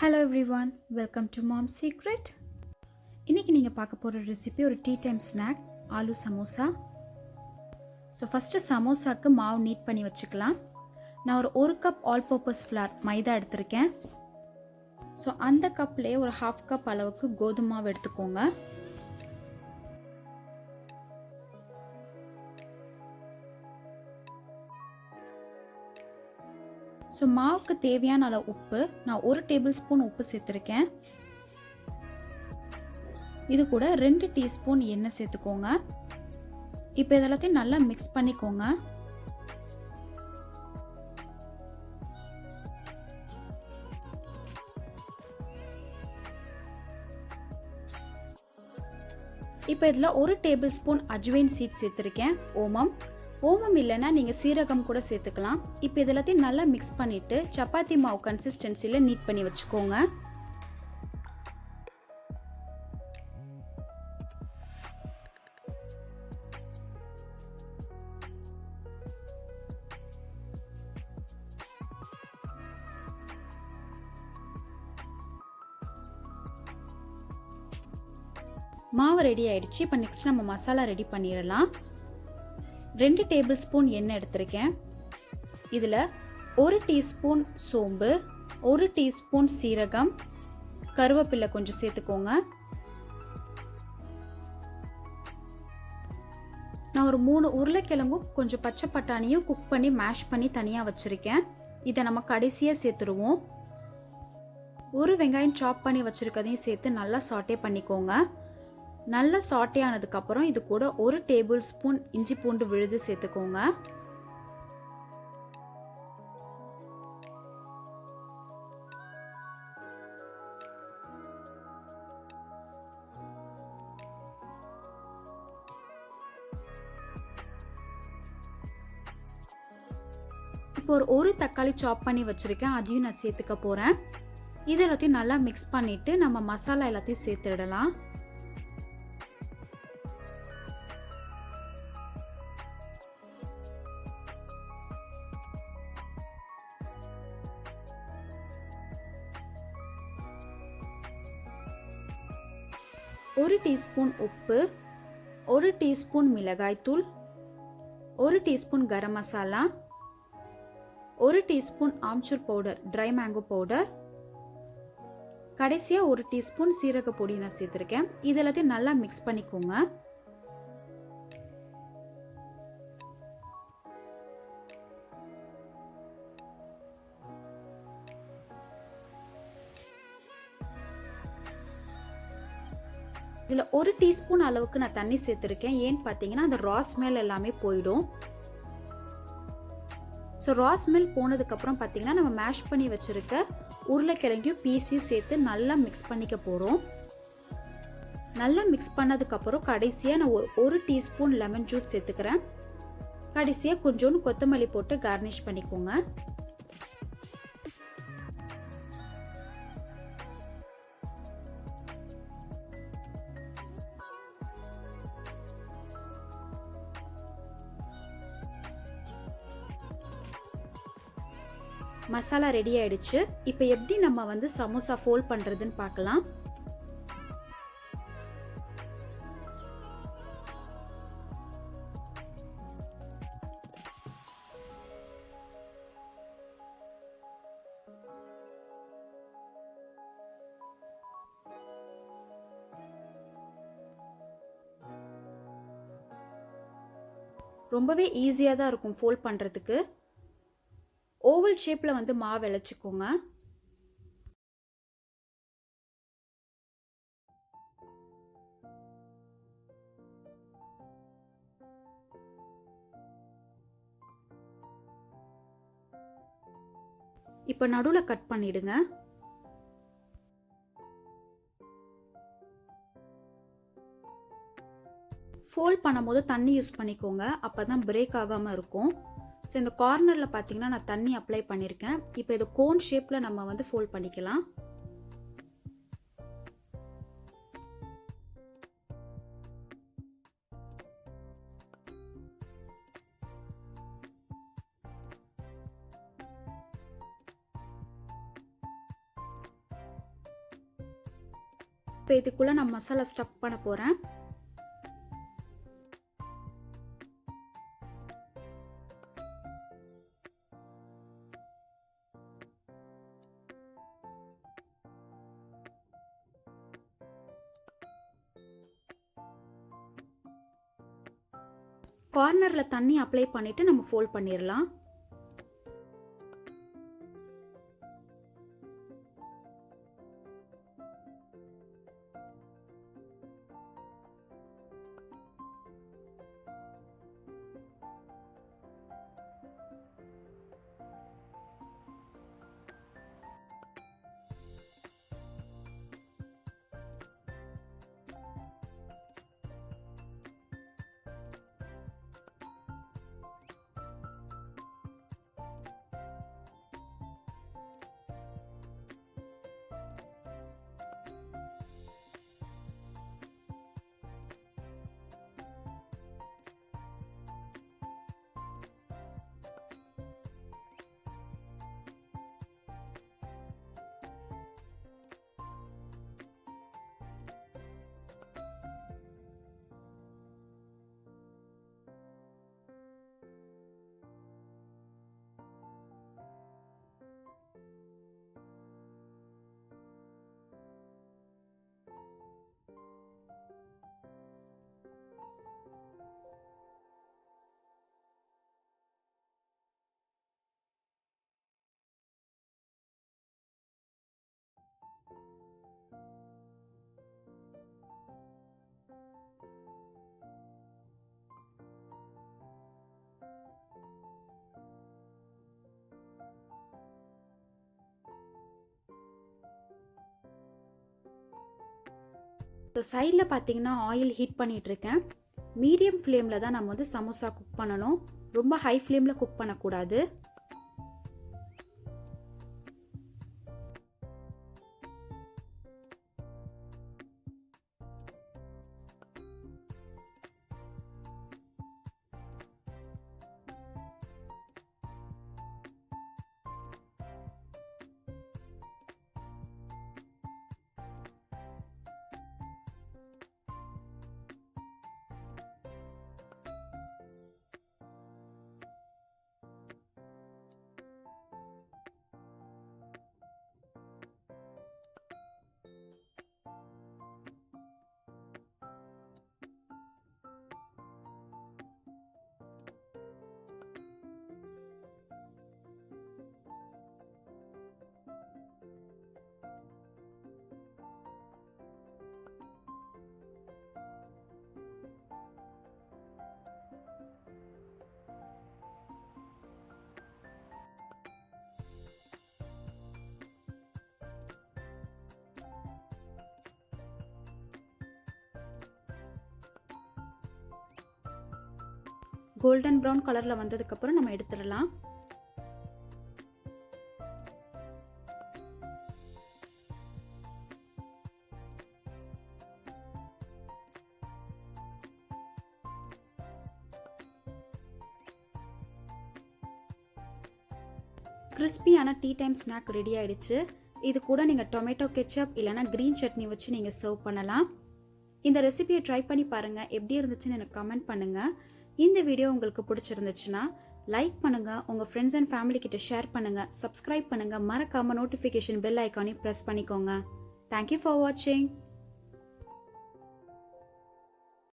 Hello everyone, welcome to Mom's Secret. இன்னைக்கு நீங்க பார்க்க போற ரெசிபி ஒரு tea time snack aloo samosa. First சமோசாக்கு மாவு நீட் பண்ணி வச்சுக்கலாம். நான் ஒரு cup all purpose flour maida எடுத்திருக்கேன். அந்த கப்லயே ஒரு 1/2 கப் அளவுக்கு கோதுமை மாவு எடுத்துக்கோங்க. மாவுக்கு தேவையான அளவு உப்பு, நான் 1 டேபிள் ஸ்பூன் உப்பு சேர்த்திருக்கேன். இது கூட 2 டீஸ்பூன் எண்ணெய் சேர்த்துக்கோங்க. இப்போ இதெல்லாத்தையும் நல்லா மிக்ஸ் பண்ணிக்கோங்க. இப்போ இதுல 1 டேபிள் ஸ்பூன் அஜ்வைன் சீட் சேர்த்திருக்கேன். ஓமம் இல்லைன்னா நீங்க சீரகம் கூட சேர்த்துக்கலாம். இப்போ இதெல்லாத்தையும் நல்லா மிக்ஸ் பண்ணிட்டு சப்பாத்தி மாவு கன்சிஸ்டன்சில நீட் பண்ணி வச்சுக்கோங்க. மாவு ரெடி ஆயிடுச்சு. இப்போ நெக்ஸ்ட் நம்ம மசாலா ரெடி பண்ணிடலாம். 2 டேபிள் ஸ்பூன் எண்ணெய் எடுத்திருக்கேன். இதில் 1 டீஸ்பூன் சோம்பு, 1 டீஸ்பூன் சீரகம், கருவேப்பிலை கொஞ்சம் சேர்த்துக்கோங்க. நான் ஒரு 3 உருளைக்கிழங்கும் கொஞ்சம் பச்சை பட்டாணியும் குக் பண்ணி மேஷ் பண்ணி தனியாக வச்சுருக்கேன். இதை நம்ம கடைசியாக சேர்த்துருவோம். 1 வெங்காயம் சாப் பண்ணி வச்சுருக்கதையும் சேர்த்து நல்லா சாட்டே பண்ணிக்கோங்க. நல்லா சாட்டே ஆனதுக்கு அப்புறம் இது கூட 1 டேபிள் ஸ்பூன் இஞ்சி பூண்டு விழுது சேர்த்துக்கோங்க. இப்போ ஒரு தக்காளி சாப் பண்ணி வச்சிருக்கேன், அதையும் நான் சேர்த்துக்க போறேன். இது எல்லாத்தையும் நல்லா மிக்ஸ் பண்ணிட்டு நம்ம மசாலா எல்லாத்தையும் சேர்த்துடலாம். ஒரு டீஸ்பூன் உப்பு, 1 டீஸ்பூன் மிளகாய் தூள், 1 teaspoon garam masala, 1 teaspoon amchur powder dry mango powder, கடைசியா 1 டீஸ்பூன் சீரக பொடி நான் சேர்த்திருக்கேன். இதெல்லாத்தையும் நல்லா மிக்ஸ் பண்ணிக்கோங்க. இதில் 1 டீஸ்பூன் அளவுக்கு நான் தண்ணி சேர்த்துருக்கேன். ஏன்னு பார்த்தீங்கன்னா அந்த ரா ஸ்மெல் எல்லாமே போயிடும். ரா ஸ்மெல் போனதுக்கப்புறம் பார்த்தீங்கன்னா நம்ம மேஷ் பண்ணி வச்சிருக்க உருளைக்கிழங்கையும் பீஸையும் சேர்த்து நல்லா மிக்ஸ் பண்ணிக்க போகிறோம். நல்லா மிக்ஸ் பண்ணதுக்கப்புறம் கடைசியாக நான் ஒரு டீஸ்பூன் லெமன் ஜூஸ் சேர்த்துக்கிறேன். கடைசியாக கொஞ்சோண்டு கொத்தமல்லி போட்டு கார்னிஷ் பண்ணிக்கோங்க. மசாலா ரெடி ஆயிடுச்சு. இப்போ எப்படி நம்ம சமோசா ஃபோல்ட் பண்றதுன்னு பார்க்கலாம். ரொம்பவே ஈஸியா தான் இருக்கும் ஃபோல்ட் பண்றதுக்கு. ஓவல் ஷேப்ல மாவு இழைச்சுக்கோங்க. இப்ப நடுவுல கட் பண்ணிடுங்க. ஃபோல்ட் பண்ணும்போது தண்ணி யூஸ் பண்ணிக்கோங்க, அப்பதான் பிரேக் ஆகாம இருக்கும். இந்த கார்னர்ல பாத்தீங்கன்னா நான் தண்ணி அப்ளை பண்ணிருக்கேன். இப்போ இது கோன் ஷேப்ல நம்ம ஃபோல்ட் பண்ணிக்கலாம். இப்போ இதுக்குள்ளே நான் மசாலா ஸ்டஃப் பண்ண போகிறேன். கார்னரில் தண்ணி அப்ளை பண்ணிவிட்டு நம்ம ஃபோல்ட் பண்ணிடலாம். இப்போ சைடில் பார்த்தீங்கன்னா ஆயில் ஹீட் பண்ணிகிட்ருக்கேன். மீடியம் ஃப்ளேமில் தான் நம்ம வந்து சமோசா குக் பண்ணணும். ரொம்ப ஹை ஃப்ளேமில் குக் பண்ணக்கூடாது. கோல்டன் ப்ரௌன் கலரில் வந்ததுக்கப்புறம் நம்ம எடுத்துடலாம். கிறிஸ்பியான டீ டைம் ஸ்நாக் ரெடி ஆயிடுச்சு. இது கூட நீங்கள் டொமேட்டோ கெச்சப் இல்லைனா க்ரீன் சட்னி வச்சு நீங்கள் சர்வ் பண்ணலாம். இந்த ரெசிபியை ட்ரை பண்ணி பாருங்கள். எப்படி இருந்துச்சுன்னு எனக்கு கமெண்ட் பண்ணுங்கள். இந்த வீடியோ உங்களுக்கு பிடிச்சிருந்துச்சுன்னா லைக் பண்ணுங்க, உங்க ஃப்ரெண்ட்ஸ் அண்ட் ஃபேமிலி கிட்ட ஷேர் பண்ணுங்க, சப்ஸ்கிரைப் பண்ணுங்க, மறக்காம நோட்டிஃபிகேஷன் பெல் ஐக்கானையும் பிரஸ் பண்ணிக்கோங்க. தேங்க்யூ ஃபார் வாட்சிங்.